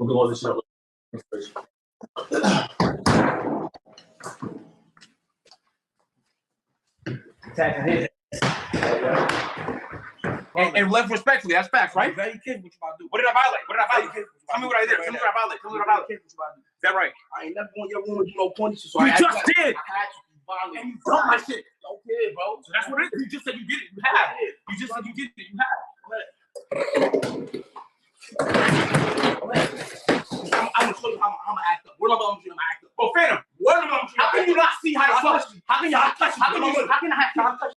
We'll go all this shit up. And live respectfully. That's facts, right? Very careful what you about to do. What did I violate? What did I violate? Tell me what I did. Tell me what I violated. Tell me what I violated. Is that right? I ain't never going to your room and do no corny shit. So You just did. I had you violate. And you dumped my shit. Okay, bro. So that's what it is. You just said you did it. You have. You just said you did it. You have. I'm gonna show you how I'm gonna act up. What am I gonna do? I'm gonna act up. Bro, Fanum, what am I gonna do? How can you not see how the fuck? How can you not touch me? How